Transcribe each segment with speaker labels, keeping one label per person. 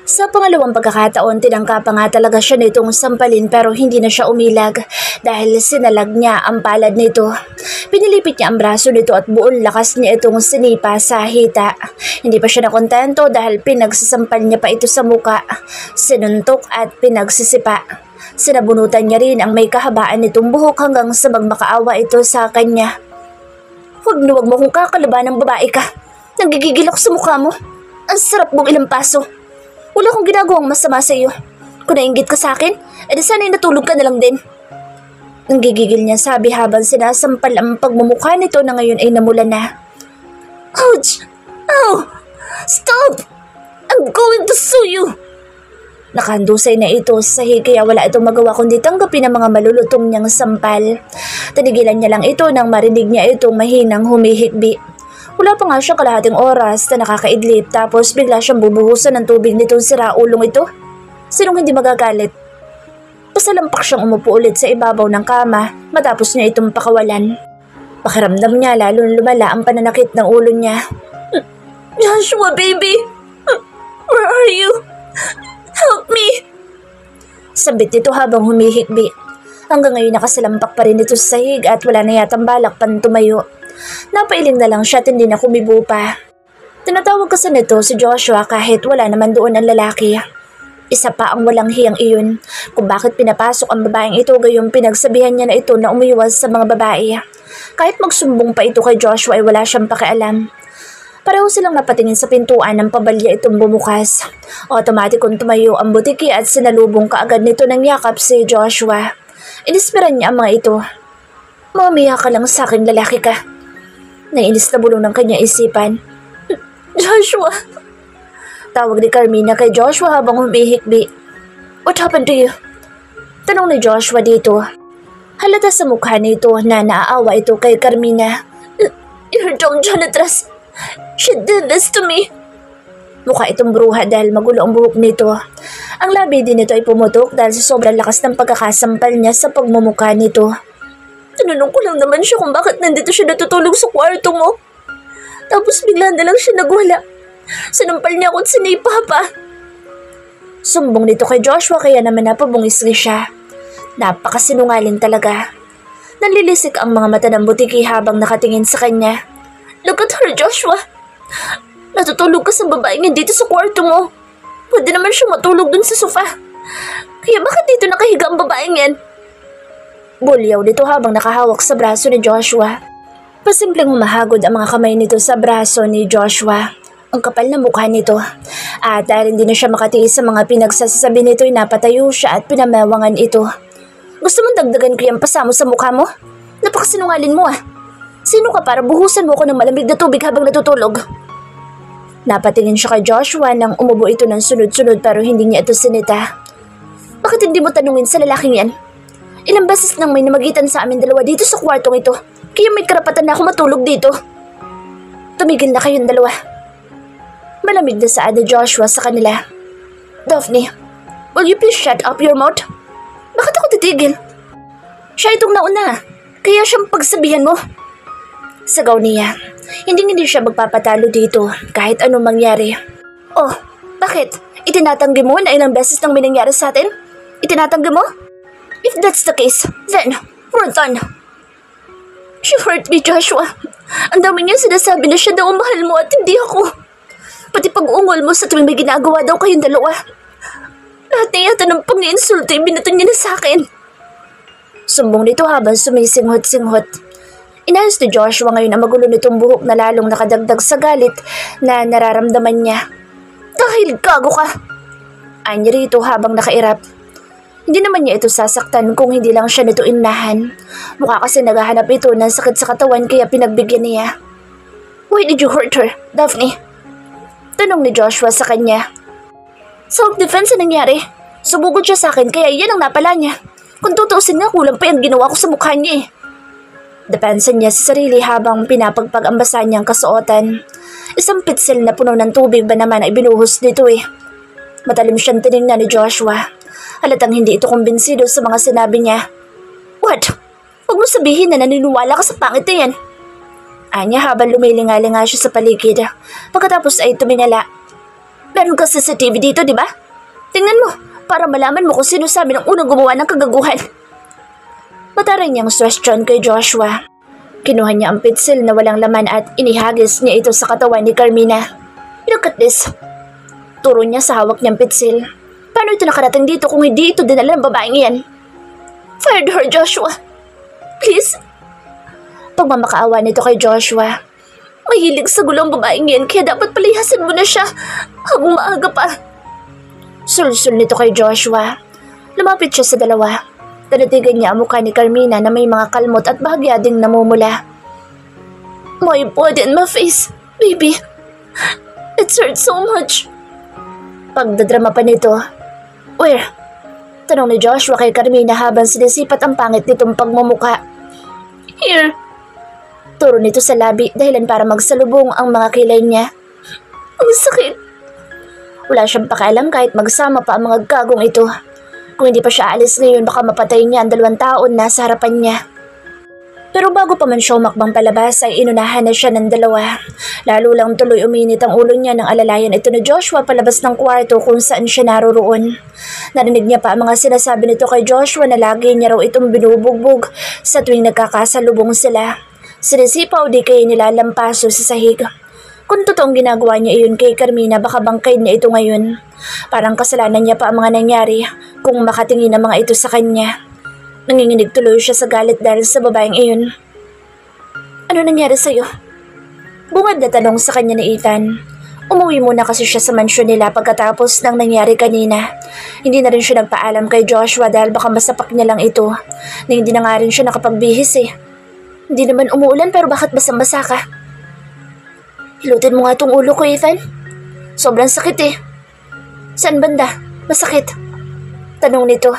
Speaker 1: Sa pangalawang pagkakataon, tinangka pa nga talaga siya nitong sampalin pero hindi na siya umilag dahil sinalag niya ang palad nito. Pinilipit niya ang braso nito at buong lakas niya itong sinipa sa hita. Hindi pa siya nakontento dahil pinagsasampal niya pa ito sa muka, sinuntok at pinagsisipa. Sinabunutan niya rin ang may kahabaan nitong buhok hanggang sa magmakaawa ito sa kanya. Huwag na huwag mo kung kakalaban ng babae ka. Nagigigil ako sa mukha mo. Ang sarap mong ilampaso. Wala akong ginagawang masama sa iyo. Kung nainggit ka sa akin, edi sana'y natulog ka na lang din. Nanggigigil niya sabi habang sinasampal ang pagmumukha nito na ngayon ay namula na. Ouch! Ow! Stop! I'm going to sue you! Nakahandusay na ito sa sahig kaya wala itong magawa kundi tanggapin ang mga malulutong niyang sampal. Tinigilan niya lang ito nang marinig niya itong mahinang humihikbi. Wala pa nga siyang kalahating oras na nakakaidlip tapos bigla siyang bubuhusan ng tubig nitong siraulong ito. Sinong hindi magagalit? Pasalampak siyang umupo ulit sa ibabaw ng kama matapos niya itong pakawalan. Pakiramdam niya lalong lumala ang pananakit ng ulo niya. Joshua, baby! Where are you? Help me! Sabit nito habang humihikbi. Hanggang ngayon nakasalampak pa rin ito sa sahig at wala na yatang balak pang tumayo. Napailing na lang siya at hindi na kumibo pa. Tinatawag kasi nito si Joshua kahit wala naman doon ang lalaki. Isa pa ang walang hiyang iyon kung bakit pinapasok ang babaeng ito gayong pinagsabihan niya na ito na umiwas sa mga babae. Kahit magsumbong pa ito kay Joshua ay wala siyang pakialam. Pareho silang napatingin sa pintuan ng pabalya itong bumukas. Automatikong tumayo ang butiki at sinalubong kaagad nito ng yakap si Joshua. Inispiran niya ang mga ito. Mamaya ka lang sa akin, lalaki ka. Nainis na bulong ng kanya isipan. Joshua! Tawag ni Carmina kay Joshua habang humihikbi. What happened to you? Tanong ni Joshua dito. Halata sa mukha nito na naaawa ito kay Carmina. Your dumb janitress! She did this to me! Mukha itong bruha dahil magulo ang buhok nito. Ang labi din nito ay pumutok dahil sa sobrang lakas ng pagkakasampal niya sa pagmumukha nito. Tinanong ko lang naman siya kung bakit nandito siya natutulog sa kwarto mo. Tapos bigla na lang siya nagwala. Sinampal niya ako at sinipa pa. Sumbong nito kay Joshua kaya naman napabungisgi siya. Napakasinungaling talaga. Nanlilisik ang mga mata ng butiki habang nakatingin sa kanya. Look at her, Joshua. Natutulog ka sa babaeng dito sa kwarto mo. Pwede naman siya matulog dun sa sofa. Kaya bakit dito nakahiga ang babaeng yan? Bulyaw nito habang nakahawak sa braso ni Joshua. Pasimpleng humahagod ang mga kamay nito sa braso ni Joshua. Ang kapal na mukha nito. At dahil hindi na siya makatiis sa mga pinagsasabi nito ay napatayo siya at pinamewangan ito. Gusto mong dagdagan ko yung pasamo sa mukha mo? Napakasinungalin mo ah. Sino ka para buhusan mo ko ng malamig na tubig habang natutulog? Napatingin siya kay Joshua nang umubo ito ng sunod-sunod pero hindi niya ito sinita. Bakit hindi mo tanungin sa lalaking yan? Ilang beses nang may namagitan sa amin dalawa dito sa kwartong ito, kaya may karapatan na ako matulog dito. Tumigil na kayong dalawa. Malamig na saad ni Joshua sa kanila. Daphne, will you please shut up your mouth? Bakit ako titigil? Siya itong nauna, kaya siyang pagsabihan mo. Sagaw niya. Hindi siya magpapatalo dito kahit anong mangyari. Oh, bakit? Itinatanggi mo na ilang beses nang may nangyari sa atin? Itinatanggi mo? If that's the case, then we're done. She hurt me, Joshua. Ang dami niya sinasabi na siya daw ang mahal mo at hindi ako. Pati pag-ungol mo sa tuwing may ginagawa daw kayong dalawa. Lahat na yata ng pang-iinsulto ay binato niya na sa akin. Sumbong nito habang sumisinghot-singhot. Inayos ni Joshua ngayon ang magulo nitong buhok na lalong nakadagdag sa galit na nararamdaman niya. Dahil gago ka! Ay niya rito habang nakairap. Hindi naman niya ito sasaktan kung hindi lang siya nito inahan. Mukha kasi naghahanap ito ng sakit sa katawan kaya pinagbigyan niya. Why did you hurt her, Daphne? Tanong ni Joshua sa kanya. Self-defense ang nangyari. Subugod siya sa akin kaya yan ang napala niya. Kung tutuusin nga kulang pa yung ginawa ko sa mukha niya eh. Depensa niya sa sarili habang pinapagpag ang basa niyang kasuotan. Isang pitsil na puno ng tubig ba naman ay binuhos nito eh. Matalim siyang tinignan ni Joshua. Halatang hindi ito kumbinsido sa mga sinabi niya. What? Huwag mo sabihin na naniniwala ka sa pangit na yan. Anya habang lumilingalinga siya sa paligid. Pagkatapos ay tumingala. Meron kang CCTV dito, di ba? Tingnan mo, para malaman mo kung sino sa amin ang unang gumawa ng kagaguhan. Mataray niyang question kay Joshua. Kinuha niya ang pitsil na walang laman at inihagis niya ito sa katawan ni Carmina. Look at this. Turo niya sa hawak niyang pitsil. Paano ito nakarating dito kung hindi ito dinala ng babaeng iyan? Fired her, Joshua. Please. Pagmamakaawa nito kay Joshua. Mahilig sa gulong babaeng iyan kaya dapat palihasan mo na siya habang maaga pa. Sulsul nito kay Joshua. Lumapit siya sa dalawa. Tanatigan niya ang mukha ni Carmina na may mga kalmot at bahagya ding namumula. My body and my face, baby. It hurts so much. Pagdadrama pa nito. Where? Tanong ni Joshua kay Carmina habang sinisipat ang pangit nitong pagmumuka. Here. Turo nito sa labi dahilan para magsalubong ang mga kilay niya. Ang sakit. Wala siyang pakialam kahit magsama pa ang mga gagong ito. Kung hindi pa siya aalis ngayon, baka mapatay niya ang 2 taon na sa harapan niya. Pero bago pa man siya umakbang palabas ay inunahan na siya ng 2. Lalo lang tuloy uminit ang ulo niya nang alalayan ito ni Joshua palabas ng kwarto kung saan siya naroroon. Narinig niya pa ang mga sinasabi nito kay Joshua na lagi niya raw itong binubugbog sa tuwing nagkakasalubong sila. Sinisipaw di kaya nilalampaso sa sahig. Kung totoong ginagawa niya iyon kay Carmina, baka bangkay niya ito ngayon. Parang kasalanan niya pa ang mga nangyari kung makatingin ang mga ito sa kanya. Nanginginig tuloy siya sa galit dahil sa babaeng iyon. Ano nangyari sa'yo? Bungad na tanong sa kanya ni Ethan. Umuwi muna kasi siya sa mansyon nila pagkatapos ng nangyari kanina. Hindi na rin siya nagpaalam kay Joshua dahil baka masapak niya lang ito. Na hindi na nga rin siya nakapagbihis eh. Hindi naman umuulan pero bakit basang-basa ka? Hilutin mo nga tong ulo ko, Ethan. Sobrang sakit eh. Saan banda? Masakit. Tanong nito.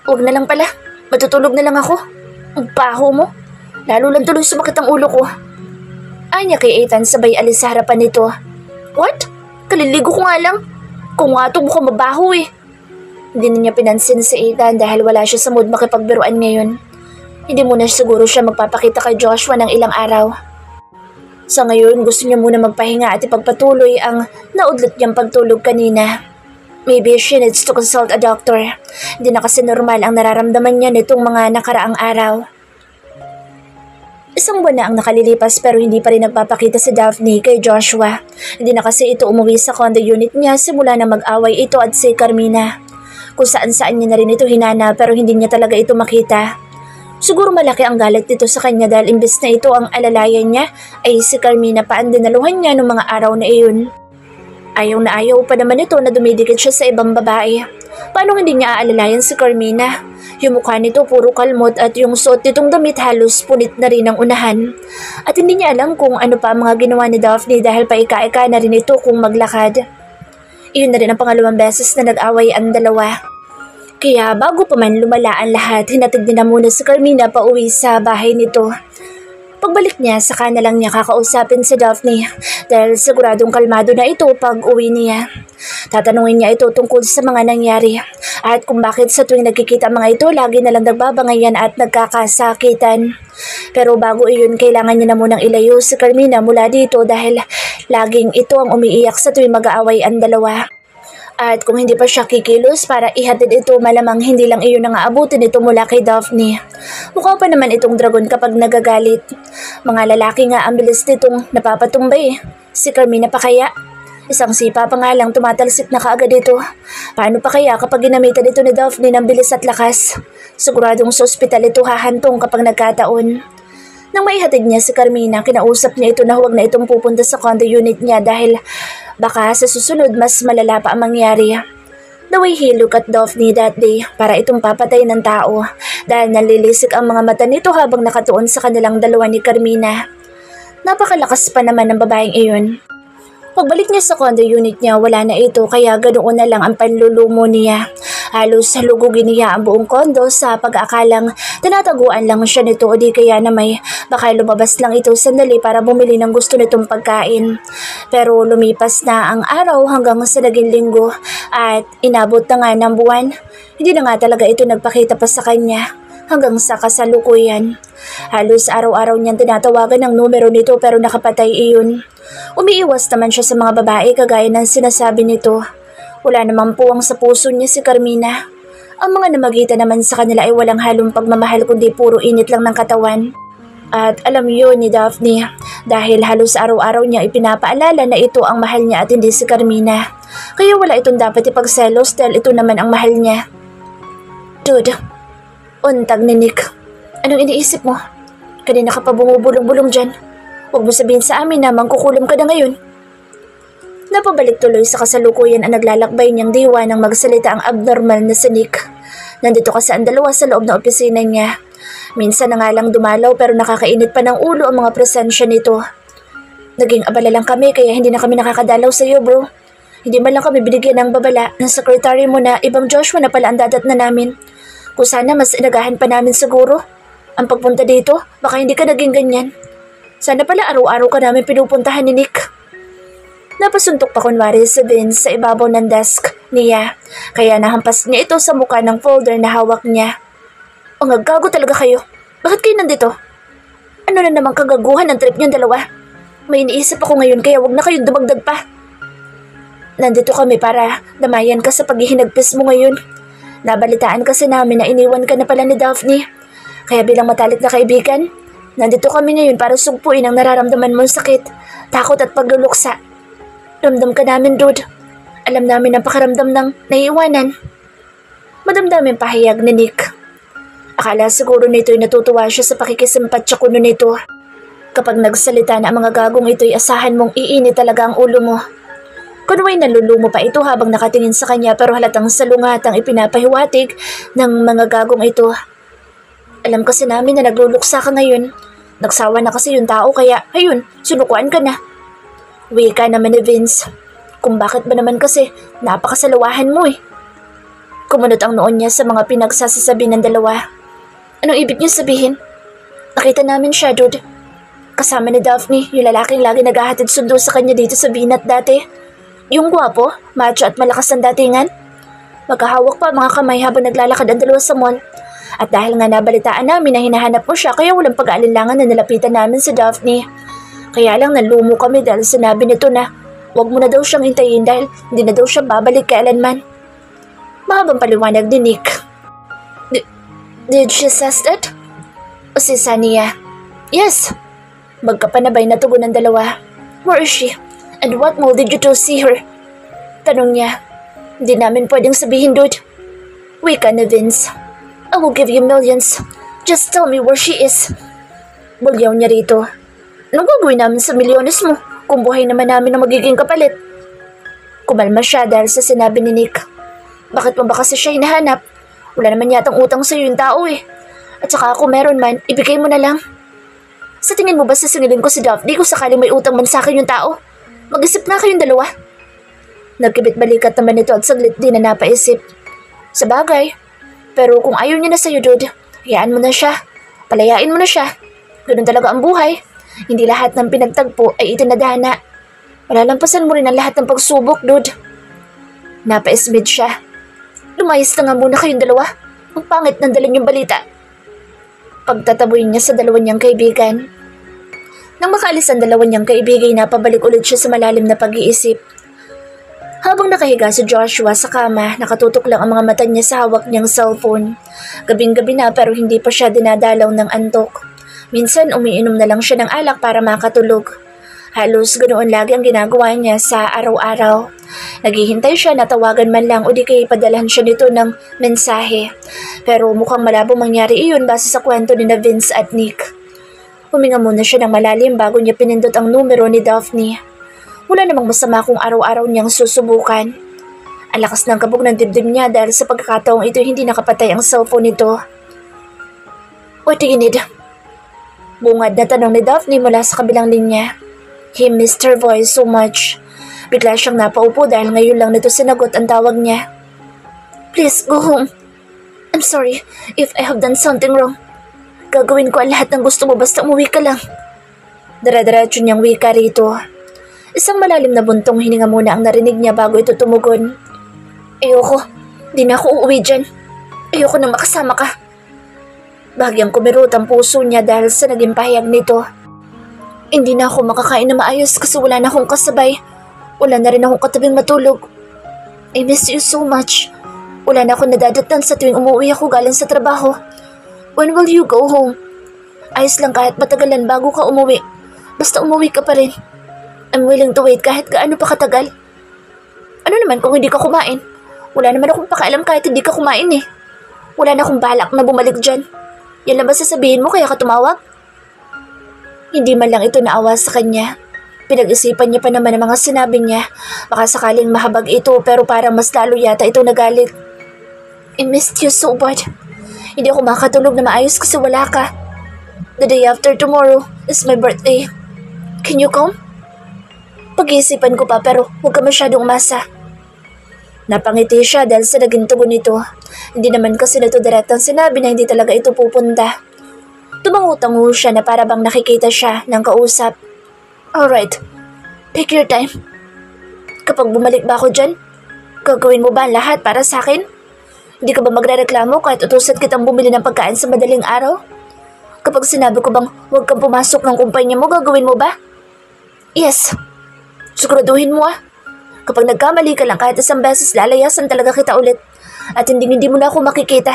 Speaker 1: Huwag na lang pala. Matutulog na lang ako. Ang baho mo. Lalo lang tuloy sumakit ang ulo ko. Anya kay Ethan sabay alis sa harapan nito. What? Kaliligo ko nga lang. Kung nga ito mukhang mabaho eh. Hindi na niya pinansin si Ethan dahil wala siya sa mood makipagbiruan ngayon. Hindi muna siguro siya magpapakita kay Joshua ng ilang araw. Sa ngayon, gusto niya muna magpahinga at ipagpatuloy ang naudlot niyang pagtulog kanina. Maybe she needs to consult a doctor. Hindi na kasi normal ang nararamdaman niya nitong mga nakaraang araw. 1 buwan na ang nakalilipas pero hindi pa rin nagpapakita si Daphne kay Joshua. Hindi na kasi ito umuwi sa condo unit niya simula na mag-away ito at si Carmina. Kung saan-saan niya na rin ito hinana pero hindi niya talaga ito makita. Siguro malaki ang galit dito sa kanya dahil imbes na ito ang alalayan niya ay si Carmina pa ang dinaluhan niya noong mga araw na iyon. Ayaw na ayaw pa naman ito na dumidikit siya sa ibang babae. Paano hindi niya aalalayan si Carmina? Yung mukha nito puro kalmot at yung suot nitong damit halos punit na rin ang unahan. At hindi niya alam kung ano pa ang mga ginawa ni Daphne dahil paika-ika na rin ito kung maglakad. Iyon na rin ang pangalawang beses na nag-away ang dalawa. Kaya bago pa man lumala ang lahat, hinatid niya na muna si Carmina pa uwi sa bahay nito. Pagbalik niya, saka na lang niya kakausapin si Daphne dahil siguradong kalmado na ito pag uwi niya. Tatanungin niya ito tungkol sa mga nangyari at kung bakit sa tuwing nagkikita mga ito lagi na lang nagbabangayan at nagkakasakitan. Pero bago iyon, kailangan niya na munang ilayo si Carmina mula dito dahil laging ito ang umiiyak sa tuwing mag-aaway ang dalawa. At kung hindi pa siya kikilos para ihatid ito, malamang hindi lang iyon ang aabutin ito mula kay Daphne. Mukha pa naman itong dragon kapag nagagalit. Mga lalaki nga ang bilis nitong napapatumbay. Si Carmina pa kaya? Isang sipa pa nga lang tumatalsik na kaagad ito. Paano pa kaya kapag ginamitan ito ni Daphne ng bilis at lakas? Siguradong sa ospital ito hahantong kapag nagkataon. Nang maihatid niya si Carmina, kinausap niya ito na huwag na itong pupunta sa condo unit niya dahil baka sa susunod mas malala pa ang mangyari. The way he looked at Daphne that day, para itong papatay ng tao dahil nalilisik ang mga mata nito habang nakatuon sa kanilang dalawa ni Carmina. Napakalakas pa naman ng babaeng iyon. Pagbalik niya sa condo unit niya, wala na ito kaya ganoon na lang ang panlulumo niya. Halos halugugin niya ang buong kondo sa pag-aakalang tinataguan lang siya nito o di kaya na may baka lumabas lang ito sandali para bumili ng gusto nitong pagkain. Pero lumipas na ang araw hanggang sa naging linggo at inabot na nga ng buwan. Hindi na nga talaga ito nagpakita pa sa kanya hanggang sa kasalukuyan. Halos araw-araw niyang tinatawagan ang numero nito pero nakapatay iyon. Umiiwas naman siya sa mga babae kagaya ng sinasabi nito. Wala namang puwang sa puso niya si Carmina. Ang mga namagitan naman sa kanila ay walang halong pagmamahal kundi puro init lang ng katawan. At alam yun ni Daphne dahil halos araw-araw niya ipinapaalala na ito ang mahal niya at hindi si Carmina. Kaya wala itong dapat ipagselos dahil ito naman ang mahal niya. Dude, untag ni Nick. Anong iniisip mo? Kanina ka pa bumubulong-bulong dyan. Huwag mo sabihin sa amin na mangkukulam ka na ngayon. Napabalik tuloy sa kasalukuyan ang naglalakbay niyang diwa nang magsalita ang abnormal na si Nick. Nandito kasi ang dalawa sa loob ng opisina niya. Minsan na nga lang dumalaw pero nakakainit pa ng ulo ang mga presensya nito. Naging abala lang kami kaya hindi na kami nakakadalaw sa iyo, bro. Hindi man lang kami binigyan ng babala ng secretary mo na ibang Joshua na pala ang dadat na namin. Kung sana mas inagahan pa namin siguro. Ang pagpunta dito, baka hindi ka naging ganyan. Sana pala araw-araw ka namin pinupuntahan ni Nick. Napasuntok pa kunwari si Vince sa ibabaw ng desk niya. Kaya nahampas niya ito sa mukha ng folder na hawak niya. O nga, gago talaga kayo. Bakit kayo nandito? Ano na namang kagaguhan ng trip niyong dalawa? May iniisip ako ngayon kaya wag na kayong dumagdag pa. Nandito kami para damayan ka sa paghihinagpis mo ngayon. Nabalitaan kasi namin na iniwan ka na pala ni Daphne. Kaya bilang matalik na kaibigan, nandito kami ngayon para sugpuin ang nararamdaman mong sakit, takot at pagluluksa. Ramdam ka namin, dude. Alam namin ang pakaramdam ng naiiwanan. Madamdaming pahayag ni Nick. Akala siguro nito'y natutuwa siya sa pakikisimpatya kuno nito. Kapag nagsalita na ang mga gagong ito'y asahan mong iinit talaga ang ulo mo. Kunway nalulumo pa ito habang nakatingin sa kanya pero halatang salungatang ipinapahiwatig ng mga gagong ito. Alam kasi namin na nagluluksa ka ngayon. Nagsawa na kasi yung tao kaya, ayun, sunukuan ka na. Wika naman ni Vince. Kung bakit ba naman kasi, napakasalawahan mo eh. Kumunot ang noon niya sa mga pinagsasasabi ng dalawa. Anong ibig niyo sabihin? Nakita namin siya, dude. Kasama ni Daphne, yung lalaking lagi naghahatid sundo sa kanya dito sa binat dati. Yung gwapo, macho at malakas ang datingan. Magkahawak pa mga kamay habang naglalakad ang dalawa sa mall. At dahil nga nabalitaan namin na hinahanap mo siya kaya walang pag-aalinlangan na nalapitan namin si Daphne. Kaya lang nalumo kami dahil sinabi nito na huwag mo na daw siyang hintayin dahil hindi na daw siya babalik kailanman. Mahabang paliwanag ni Nick. Did she says that? O si Sania? Yes. Magkapanabay na tugon ng dalawa. Where is she? And what mall did you two see her? Tanong niya. Hindi namin pwedeng sabihin, dude. Wika na Vince. I will give you millions. Just tell me where she is. Bulyaw niya rito. Anong gagawin namin sa milyones mo kung buhay naman namin ang magiging kapalit? Kumalma siya dahil sa sinabi ni Nick. Bakit mo ba kasi siya hinahanap? Wala naman yatang utang sa'yo yung tao eh. At saka kung meron man, ibigay mo na lang. Sa tingin mo ba sasingilin ko si Daphne kung sakaling may utang man sa akin yung tao? Mag-isip na kayong dalawa. Nagkibit balikat naman ito at saglit din na napaisip. Sa bagay. Pero kung ayaw niya na sa'yo, dude, hayaan mo na siya. Palayain mo na siya. Ganun talaga ang buhay. Hindi lahat ng pinagtagpo ay itinadhana. Malalampasan mo rin ang lahat ng pagsubok, dude. Napaismid siya. Lumayas na nga muna kayong dalawa. Ang pangit ng dalan yung balita. Pagtataboy niya sa dalawa niyang kaibigan. Nang makaalis ang dalawa niyang kaibigan, napabalik ulit siya sa malalim na pag-iisip. Habang nakahiga si Joshua sa kama, nakatutok lang ang mga mata niya sa hawak niyang cellphone. Gabing-gabi na pero hindi pa siya dinadalaw ng antok. Minsan umiinom na lang siya ng alak para makatulog. Halos ganoon lagi ang ginagawa niya sa araw-araw. Naghihintay siya na tawagan man lang o di kaya ipadalhan siya nito ng mensahe. Pero mukhang malabo mangyari iyon base sa kwento ni Vince at Nick. Huminga muna siya ng malalim bago niya pinindot ang numero ni Daphne. Wala namang masama kung araw-araw niyang susubukan. Ang lakas ng kabog ng dibdib niya dahil sa pagkakataong ito hindi nakapatay ang cellphone nito. What do you need? Bungad na tanong ni Daphne mula sa kabilang linya. He missed her voice so much. Bigla siyang napaupo dahil ngayon lang nito sinagot ang tawag niya. Please go home. I'm sorry if I have done something wrong. Gagawin ko ang lahat ng gusto mo basta umuwi ka lang. Dara-diretso niyang wika rito. Isang malalim na buntong hininga muna ang narinig niya bago ito tumugon. Ayoko. Di na ako uuwi dyan. Ayoko nang makasama ka. Bahagyang kumirot ang puso niya dahil sa naging pahayag nito. Hindi na ako makakain na maayos kasi wala na akong kasabay. Wala na rin akong katabing matulog. I miss you so much. Wala na akong nadadatnan sa tuwing umuwi ako galing sa trabaho. When will you go home? Ayos lang kahit matagalan bago ka umuwi. Basta umuwi ka pa rin. I'm willing to wait kahit gaano pa katagal. Ano naman kung hindi ka kumain? Wala naman akong pakialam kahit hindi ka kumain eh. Wala na akong balak na bumalik dyan. Yan lang ba sasabihin mo kaya ka tumawag? Hindi man lang ito naawa sa kanya. Pinag-isipan niya pa naman ang mga sinabi niya. Baka sakaling mahabag ito pero parang mas lalo yata ito nagalit. I missed you so bad. Hindi ako makatulog na maayos kasi wala ka. The day after tomorrow is my birthday. Can you come? Pag-iisipan ko pa pero huwag ka masyadong umasa. Napangiti siya dahil sa naging tugon nito. Hindi naman kasi nito direktang sinabi na hindi talaga ito pupunta. Tumango-tango siya na para bang nakikita siya ng kausap. Alright, take your time. Kapag bumalik ba ako dyan, gagawin mo ba ang lahat para sa akin? Hindi ka ba magrereklamo kahit utusan kitang bumili ng pagkain sa madaling araw? Kapag sinabi ko bang huwag kang pumasok ng kumpanya mo, gagawin mo ba? Yes. Siguraduhin mo ah. Kapag nagkamali ka lang kahit isang beses, lalayasan talaga kita ulit. At hindi mo na ako makikita.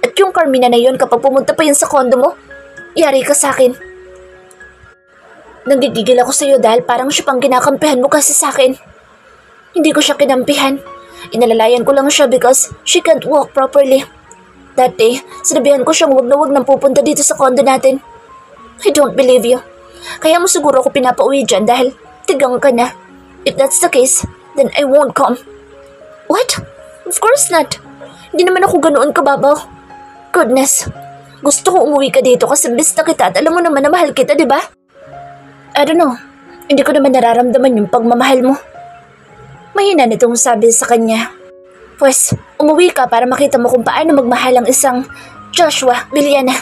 Speaker 1: At yung Carmina na yun, kapag pumunta pa yun sa kondo mo, yari ka sa akin. Nanggigigil ako sa'yo dahil parang siya pang kinakampihan mo kasi sa akin. Hindi ko siya kinampihan. Inalalayan ko lang siya because she can't walk properly. That day, sinabihan ko siyang wag na wag nang pupunta dito sa kondo natin. I don't believe you. Kaya mo siguro ako pinapauwi dyan dahil tigang ka na. If that's the case, then I won't come. What? Of course not. Hindi naman ako ganoon kababaw. Goodness. Gusto ko umuwi ka dito kasi bis na kita at alam mo naman na mahal kita, di ba? I don't know. Hindi ko naman nararamdaman yung pagmamahal mo. Mahina nitong sabi sa kanya. Pues, umuwi ka para makita mo kung paano magmahal ang isang Joshua Villana.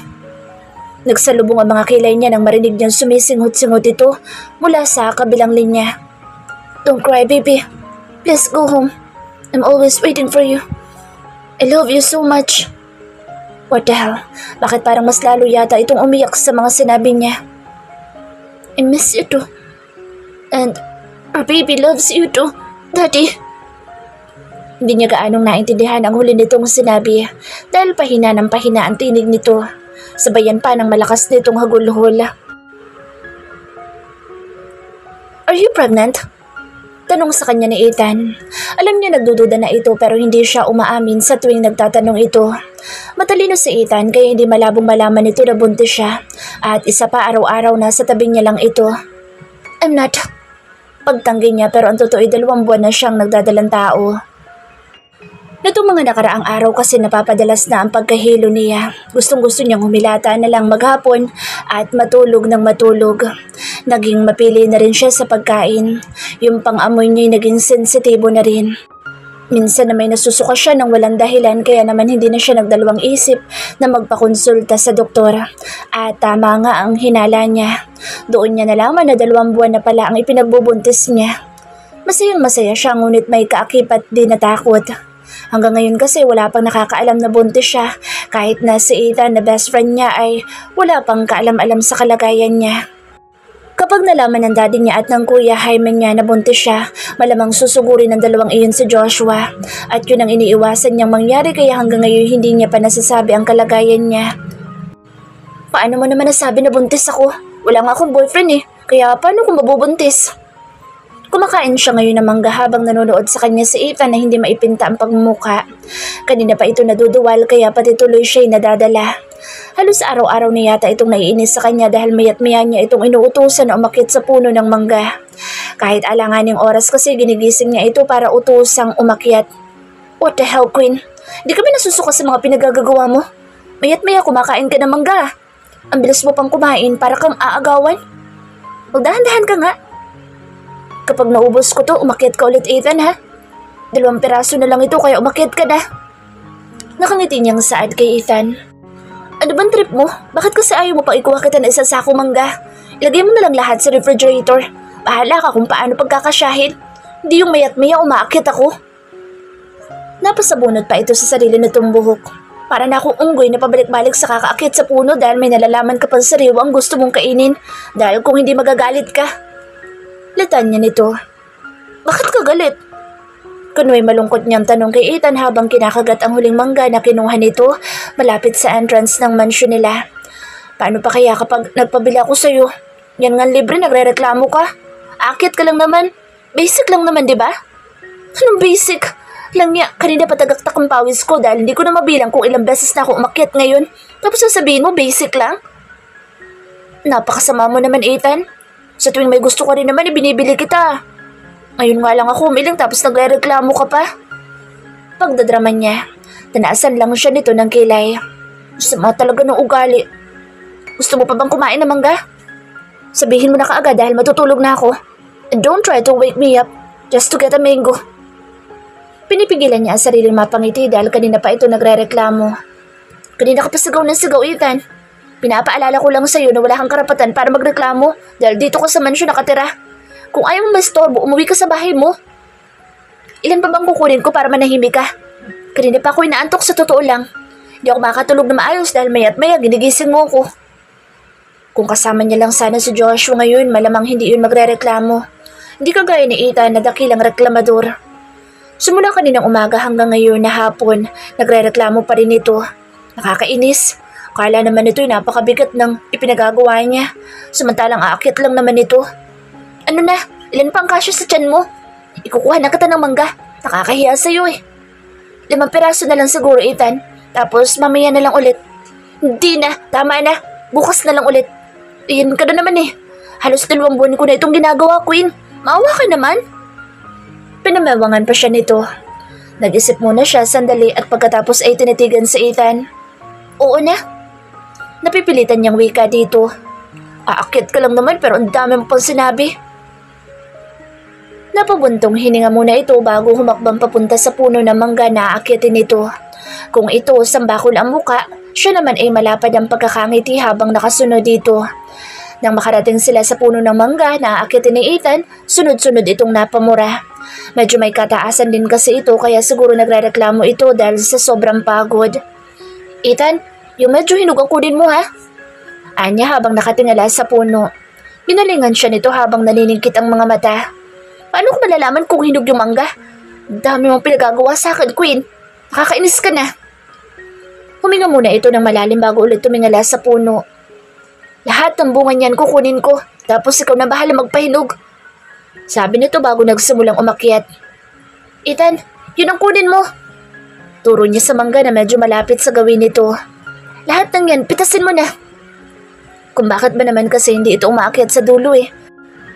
Speaker 1: Nagsalubong ang mga kilay niya nang marinig niyang sumisinghot-singhot ito mula sa kabilang linya. Don't cry, baby. Please go home. I'm always waiting for you. I love you so much. What the hell? Bakit parang mas lalo yata itong umiyak sa mga sinabi niya? I miss you too. And our baby loves you too, Daddy. Hindi niya gaanong naintindihan ang huli nitong sinabi dahil pahina ng pahina ang tinig nito. Sabayan pa ng malakas nitong hagulhol. Are you pregnant? Tanong sa kanya ni Ethan. Alam niya nagdududa na ito pero hindi siya umaamin sa tuwing nagtatanong ito. Matalino si Ethan kaya hindi malabong malaman nito na buntis siya. At isa pa araw-araw na sa tabi niya lang ito. I'm not. Pagtanggi niya pero ang totoo ay 2 buwan na siyang nagdadalang tao. Nitong mga nakaraang araw kasi napapadalas na ang pagkahilo niya. Gustong-gusto niyang humilata na lang maghapon at matulog ng matulog. Naging mapili na rin siya sa pagkain. Yung pang-amoy niya'y naging sensitibo na rin. Minsan na may nasusuka siya ng walang dahilan kaya naman hindi na siya nagdalawang isip na magpakonsulta sa doktor. At tama nga ang hinala niya. Doon niya nalaman na 2 buwan na pala ang ipinagbubuntis niya. Masayang-masaya siya ngunit may kaakibat din na takot. Hanggang ngayon kasi wala pang nakakaalam na buntis siya kahit na si Ethan na best friend niya ay wala pang kaalam-alam sa kalagayan niya. Kapag nalaman ng daddy niya at ng kuya Jaime niya na buntis siya, malamang susugurin ng 2 iyon si Joshua. At yun ang iniiwasan niyang mangyari kaya hanggang ngayon hindi niya pa nasasabi ang kalagayan niya. Paano mo naman nasabi na buntis ako? Wala nga akong boyfriend eh, kaya paano kung mabubuntis? Kumakain siya ngayon ng mangga habang nanonood sa kanya si Ethan na hindi maipinta ang pagmumuka. Kanina pa ito naduduwal kaya pati tuloy siya'y nadadala. Halos araw-araw na yata itong naiinis sa kanya dahil mayat-maya niya itong inuutusan na umakyat sa puno ng mangga. Kahit alanganing oras kasi ginigising niya ito para utusang umakyat. What the hell, Queen? Di kami nasusuka sa mga pinagagagawa mo? Mayat-maya kumakain ka ng mangga. Ang bilis mo pang kumain para kang aagawan. Magdahan-dahan ka nga. Kapag naubos ko to, umakyat ka ulit, Ethan, ha? 2 piraso na lang ito kaya umakyat ka na. Nakangiti niyang saad kay Ethan. Ano bang trip mo? Bakit kasi ayaw mo pa ikuha kita na isang sako mangga? Ilagay mo na lang lahat sa refrigerator. Bahala ka kung paano pagkakasyahin. Hindi yung mayat-maya umaakyat ako. Napasabunot pa ito sa sarili nitong buhok. Para na akong unggoy na pabalik-balik sa kakaakyat sa puno dahil may nalalaman ka pang sariwang gusto mong kainin dahil kung hindi magagalit ka. Litanya nito. Bakit ka galit? Kuno'y malungkot niyang tanong kay Ethan habang kinakagat ang huling mangga na kinuha nito malapit sa entrance ng mansyon nila. Paano pa kaya kapag nagpabili ako sa'yo? Yan nga libre, nagre-reklamo ka. Akit ka lang naman. Basic lang naman, di ba? Anong basic? Lang niya, kanina patagaktak ang pawis ko dahil hindi ko na mabilang kung ilang beses na ako umakyat ngayon. Tapos sasabihin mo, basic lang? Napakasama mo naman, Ethan. Sa tuwing may gusto ka rin naman, ibinibili kita. Ngayon nga lang ako umiling tapos nagre-reklamo ka pa. Pagdadraman niya, tanaasan lang siya nito ng kilay. Sama talaga ng ugali. Gusto mo pa bang kumain ng mangga? Sabihin mo na kaagad dahil matutulog na ako. And don't try to wake me up just to get a mango. Pinipigilan niya ang sariling mapangiti dahil kanina pa ito nagre-reklamo. Kanina ka pa sigaw ng sigaw, Ethan. Pinapaalala ko lang sa'yo na wala kang karapatan para magreklamo dahil dito ka sa mansyon nakatira. Kung ayaw mo mastorbo, umuwi ka sa bahay mo. Ilan pa bang kukunin ko para manahimik ka? Kanina pa ako inaantok sa totoo lang. Hindi ako makatulog na maayos dahil maya't maya ginigising mo ako. Kung kasama niya lang sana si Joshua ngayon, malamang hindi yun magre-reklamo. Hindi kagaya ni Ethan na dakilang reklamador. Simula kaninang umaga hanggang ngayon na hapon, nagre-reklamo pa rin ito. Nakakainis. Kala naman ito'y napakabigat ng ipinagagawa niya. Samantalang aakyat lang naman ito. Ano na? Ilan pa ang kasya sa tiyan mo? Ikukuha na kita ng mangga. Nakakahiya sa'yo eh. 5 piraso na lang siguro, Ethan. Tapos mamaya na lang ulit. Hindi na. Tama na. Bukas na lang ulit. Iyan ka na naman eh. Halos 2 buwan ko na itong ginagawa, Queen. Maawa ka naman. Pinamawangan pa siya nito. Nag-isip muna siya sandali at pagkatapos ay tinitigan sa Ethan. Oo na. Napipilitan niyang wika dito. Aakyat ka lang naman pero ang dami mo pang sinabi. Napabuntong hininga muna ito bago humakbang papunta sa puno ng mangga na aakyatin nito. Kung ito sambakol ang muka, siya naman ay malapad ang pagkakangiti habang nakasunod dito. Nang makarating sila sa puno ng mangga na aakyatin ni Ethan, sunod-sunod itong napamura. Medyo may kataasan din kasi ito kaya siguro nagre-reklamo ito dahil sa sobrang pagod. Ethan, yung medyo hinugang kunin mo ha? Anya habang nakatingala sa puno. Binalingan siya nito habang naniningkit ang mga mata. Paano ko malalaman kung hinog yung mangga? Dami mong pinagagawa sa akin, Queen. Nakakainis ka na. Huminga muna ito ng malalim bago ulit tumingala sa puno. Lahat ng bunga niyan kukunin ko, tapos ikaw na bahala magpahinog. Sabi nito bago nagsimulang umakyat. Ethan, yun ang kunin mo. Turo niya sa mangga na medyo malapit sa gawin nito. Lahat ng yan, pitasin mo na. Kung bakit ba naman kasi hindi ito umaakyat sa dulo eh.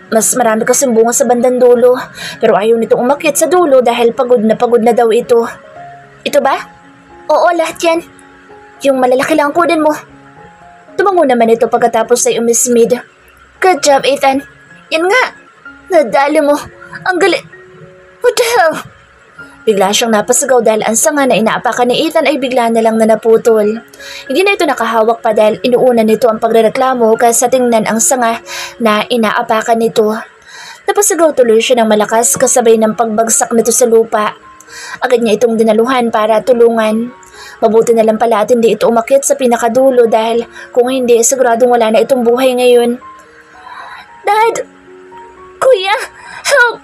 Speaker 1: Mas marami kasing bunga sa bandang dulo, pero ayaw nito umakyat sa dulo dahil pagod na daw ito. Ito ba? Oo, lahat yan. Yung malalaki lang kunin mo. Tumango naman ito pagkatapos ay umismid. Good job, Ethan. Yan nga. Nadali mo. Ang galit. What the hell? Bigla siyang napasigaw dahil ang sanga na inaapakan ni Ethan ay bigla na lang na naputol. Hindi na ito nakahawak pa dahil inuuna nito ang pagrereklamo kaysa tingnan ang sanga na inaapakan nito. Napasigaw tuloy siya ng malakas kasabay ng pagbagsak nito sa lupa. Agad niya itong dinaluhan para tulungan. Mabuti na lang pala at hindi ito umakyat sa pinakadulo dahil kung hindi siguradong wala na itong buhay ngayon. Dad! Kuya! Help!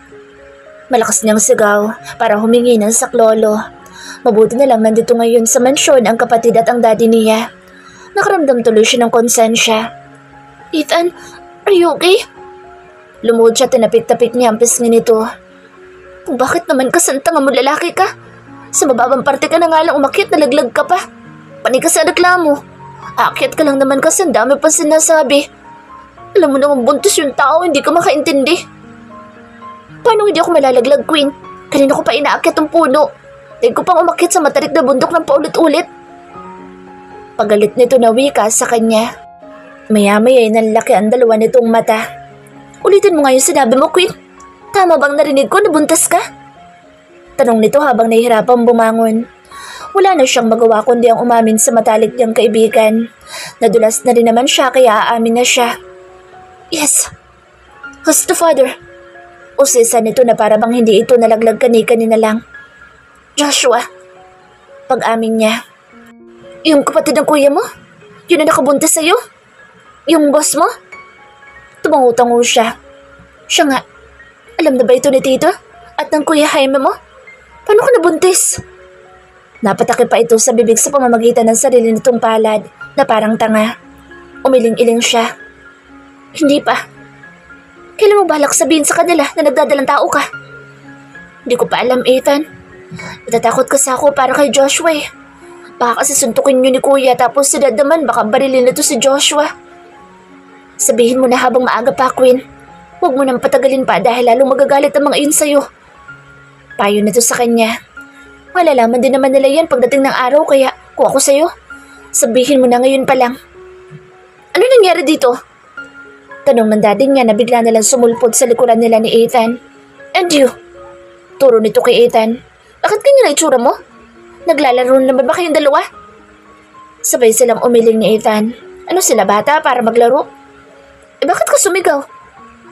Speaker 1: Malakas niyang sigaw para humingi ng saklolo. Mabuti na lang nandito ngayon sa mansyon ang kapatid at ang daddy niya. Nakaramdam tuloy siya ng konsensya. Ethan, are you okay? Lumuhod siya, tinapik-tapik niya ang pisngi nito. Bakit naman kasantanga mo lalaki ka? Sa mababang parte ka na nga lang umakyat, nalaglag ka pa. Pani ka sa reklamo. Aakyat ka lang naman kasi ang dami pa sinasabi. Alam mo naman buntis yung tao, hindi ka makaintindi. Paano hindi ako malalaglag, Queen? Kanina ko pa inaakyat ang puno. Dahil ko pang umakyat sa matarik na bundok ng paulit-ulit. Pagalit nito na wika sa kanya. Maya-maya ay nanlaki ang dalawa nitong mata. Ulitin mo nga yung sinabi mo, Queen. Tama bang narinig ko na buntis ka? Tanong nito habang nahihirapang bumangon. Wala na siyang magawa kundi ang umamin sa matalik niyang kaibigan. Nadulas na rin naman siya kaya aamin na siya. Yes. Who's the father? Usisa nito na para bang hindi ito nalaglag kanina lang. Joshua. Pag-amin niya. Yung kapatid ng kuya mo? Yun na nakabuntis sa'yo? Yung boss mo? Tumangutango siya. Siya nga, alam na ba ito ni Tito? At ng kuya Jaime mo? Paano ka nabuntis? Napatake pa ito sa bibig sa pamamagitan ng sarili nitong palad na parang tanga. Umiling-iling siya. Hindi pa. Kailan mo balak sabihin sa kanila na nagdadalang tao ka? Hindi ko pa alam, Ethan. Natatakot kasi ako para kay Joshua eh. Baka kasi suntukin niyo ni kuya tapos si Dad naman baka barilin na to si Joshua. Sabihin mo na habang maaga pa, Queen. Huwag mo nang patagalin pa dahil lalong magagalit ang mga iyon sa'yo. Payo na to sa kanya. Malalaman din naman nila yan pagdating ng araw kaya kung ako sa'yo, sabihin mo na ngayon pa lang. Ano nangyari dito? Tanong ng daddy niya na bigla nalang sumulpot sa likuran nila ni Ethan. And you? Turo nito kay Ethan. Bakit ganyan na itsura mo? Naglalaro naman ba kayong dalawa? Sabay silang umiling ni Ethan. Ano sila bata para maglaro? Bakit ka sumigaw?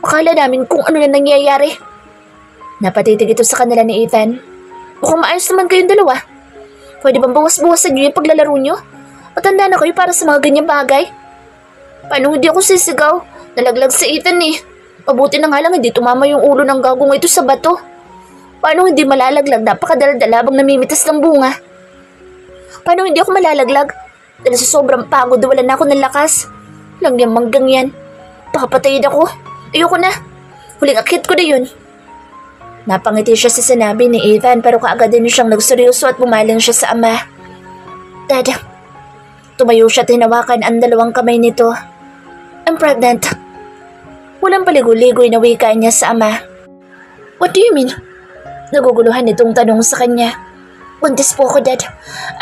Speaker 1: Akala namin kung ano na nangyayari. Napatitig ito sa kanila ni Ethan. Mukhang maayos naman kayong dalawa. Pwede bang bawas-bawasan niyo yung paglalaro niyo? Matanda na kayo para sa mga ganyang bagay. Paano hindi ako sisigaw? Nalaglag si Ethan eh. Mabuti na nga lang hindi tumama yung ulo ng gagong ito sa bato. Paano hindi malalaglag? Napakadala-dala habang namimitas ng bunga. Paano hindi ako malalaglag? Dahil sa sobrang pagod wala na ako ng lakas. Langyang manggang yan. Pakapatayin ako. Ayoko na. Huling akit ko na yun. Napangiti siya sa sinabi ni Ethan pero kaagad din siyang nagseryoso at pumaling siya sa ama. Dad, tumayo siya at hinawakan ang dalawang kamay nito. I'm pregnant. Walang paligoy-ligoy na wika niya sa ama. What do you mean? Naguguluhan itong tanong sa kanya. Buntis po ako, Dad.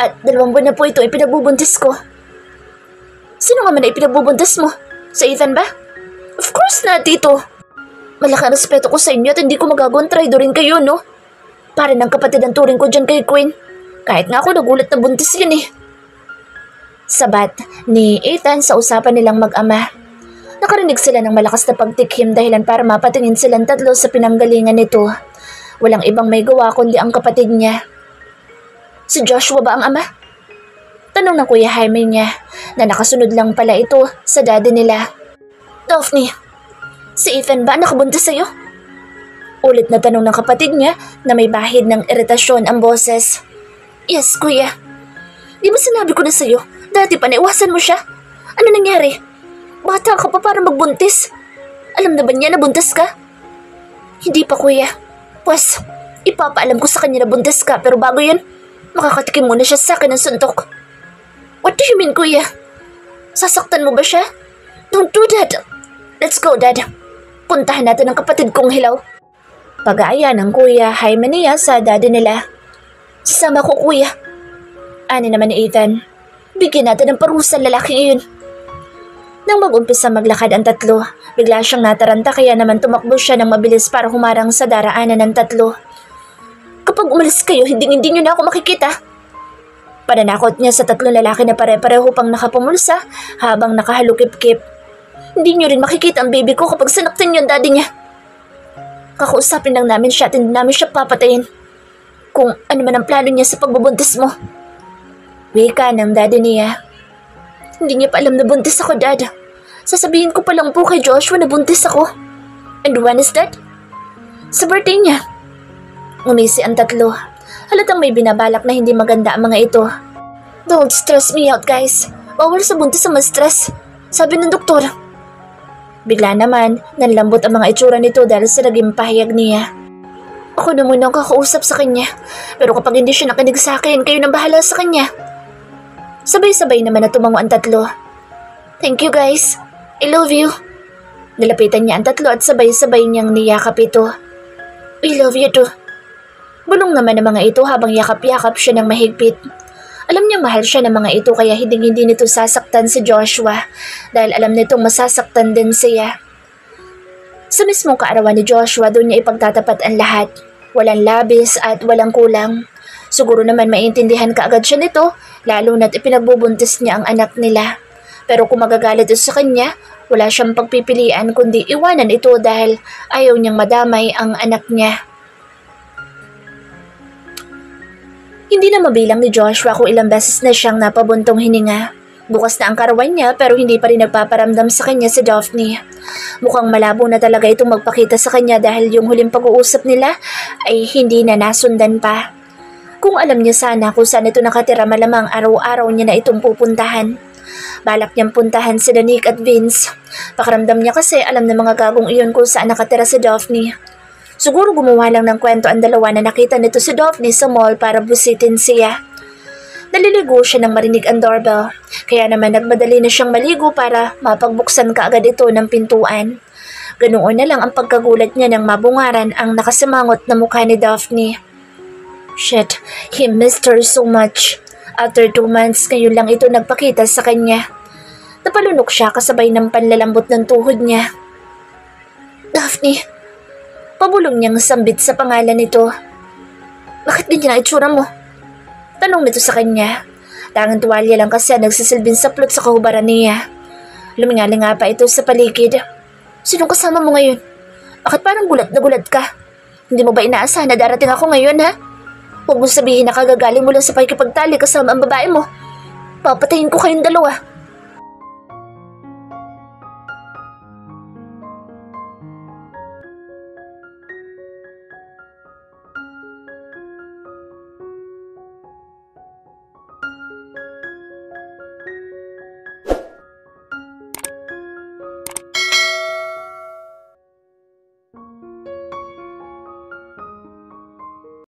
Speaker 1: At 2 buwan na po ito ipinagbubuntis ko. Sino nga man na ipinagbubuntis mo? Sa Ethan ba? Of course na, Tito. Malaki ang respeto ko sa inyo at hindi ko magagawang traidorin kayo, no? Para ng kapatid ang turing ko dyan kay Queen. Kahit nga ako nagulat na buntis yun eh. Sabat ni Ethan sa usapan nilang mag-ama. Nakarinig sila ng malakas na pagtikhim dahilan para mapatingin silang tatlo sa pinanggalingan nito. Walang ibang may gawa kundi ang kapatid niya. Si Joshua ba ang ama? Tanong ng Kuya Jaime niya na nakasunod lang pala ito sa daddy nila. Daphne, si Ethan ba nakabuntis sa'yo? Ulit na tanong ng kapatid niya na may bahid ng iritasyon ang boses. Yes, kuya. Di ba sinabi ko na sa'yo, dati pa naiwasan mo siya? Ano nangyari? Bata ka pa para magbuntis. Alam na ba niya na buntis ka? Hindi pa, kuya. Pues, ipapaalam ko sa kanya na buntis ka pero bago yan, makakatikim muna siya sa akin ng suntok. What do you mean, kuya? Sasaktan mo ba siya? Don't do that. Let's go, Dad. Puntahan natin ang kapatid kong hilaw. Pag-aaya ng Kuya Jaime niya sa daddy nila. Sasama ko, kuya. Ani naman ni Ethan. Bigyan natin ng parusa lalaking iyon. Nang mag-umpisa maglakad ang tatlo, bigla siyang nataranta kaya naman tumakbo siya ng mabilis para humarang sa daraanan ng tatlo. Kapag umalis kayo, hindi niyo na ako makikita. Pananakot niya sa tatlong lalaki na pare-pareho pang nakapumulsa habang nakahalukip-kip. Hindi niyo rin makikita ang baby ko kapag sanaktin niyo ang daddy niya. Kakausapin lang namin siya at hindi namin siya papatayin. Kung ano man ang plano niya sa pagbubuntis mo. Wika ng daddy niya. Hindi niya pa alam na buntis ako, Dad. Sasabihin ko pa lang po kay Joshua na buntis ako. And when is that? Sa birthday niya. Umisi ang tatlo. Halatang may binabalak na hindi maganda ang mga ito. Don't stress me out, guys. Bawal sa buntis ang ma-stress. Sabi ng doktor. Bigla naman, nanlambot ang mga itsura nito dahil sa naging pahayag niya. Ako na muna ang kakausap sa kanya. Pero kapag hindi siya nakinig sa akin, kayo nang bahala sa kanya. Sabay-sabay naman na tumango ang tatlo. Thank you, guys. I love you. Nilapitan niya ang tatlo at sabay-sabay niyang niyakap ito. We love you too. Bulong naman ng mga ito habang yakap-yakap siya ng mahigpit. Alam niyang mahal siya ng mga ito kaya hindi nito sasaktan si Joshua dahil alam nitong masasaktan din siya. Sa mismong kaarawan ni Joshua doon niya ipagtatapat ang lahat. Walang labis at walang kulang. Siguro naman maintindihan kaagad siya nito lalo na't ipinagbubuntis niya ang anak nila. Pero kung magagalit ito sa kanya, wala siyang pagpipilian kundi iwanan ito dahil ayaw niyang madamay ang anak niya. Hindi na mabilang ni Joshua kung ilang beses na siyang napabuntong hininga. Bukas na ang karawan niya pero hindi pa rin nagpaparamdam sa kanya si Daphne. Mukhang malabo na talaga itong magpakita sa kanya dahil yung huling pag-uusap nila ay hindi na nasundan pa. Kung alam niya sana kung saan ito nakatira, malamang araw-araw niya na itong pupuntahan. Balak niyang puntahan si Nick at Vince. Pakiramdam niya kasi alam ng mga gagong iyon kung saan nakatira si Daphne. Siguro gumawa lang ng kwento ang dalawa na nakita nito si Daphne sa mall para busitin siya. Naliligo siya nang marinig ang doorbell, kaya naman nagmadali na siyang maligo para mapagbuksan kaagad ito ng pintuan. Ganoon na lang ang pagkagulat niya nang mabungaran ang nakasimangot na mukha ni Daphne. Shit, he missed her so much. After 2 months, ngayon lang ito nagpakita sa kanya. Napalunok siya kasabay ng panlalambot ng tuhod niya. Daphne, pabulong niyang sambit sa pangalan nito. Bakit ganyan ang itsura mo? Tanong nito sa kanya. Tanging tuwalya lang kasi ang nagsisilbing saplot sa kahubaran niya. Lumingalinga pa ito sa paligid. Sinong kasama mo ngayon? Bakit parang gulat na gulat ka? Hindi mo ba inaasahan na darating ako ngayon, ha? Huwag mo sabihin na kagagaling mo lang sa pakikipagtali kasama ang babae mo. Papatayin ko kayong dalawa.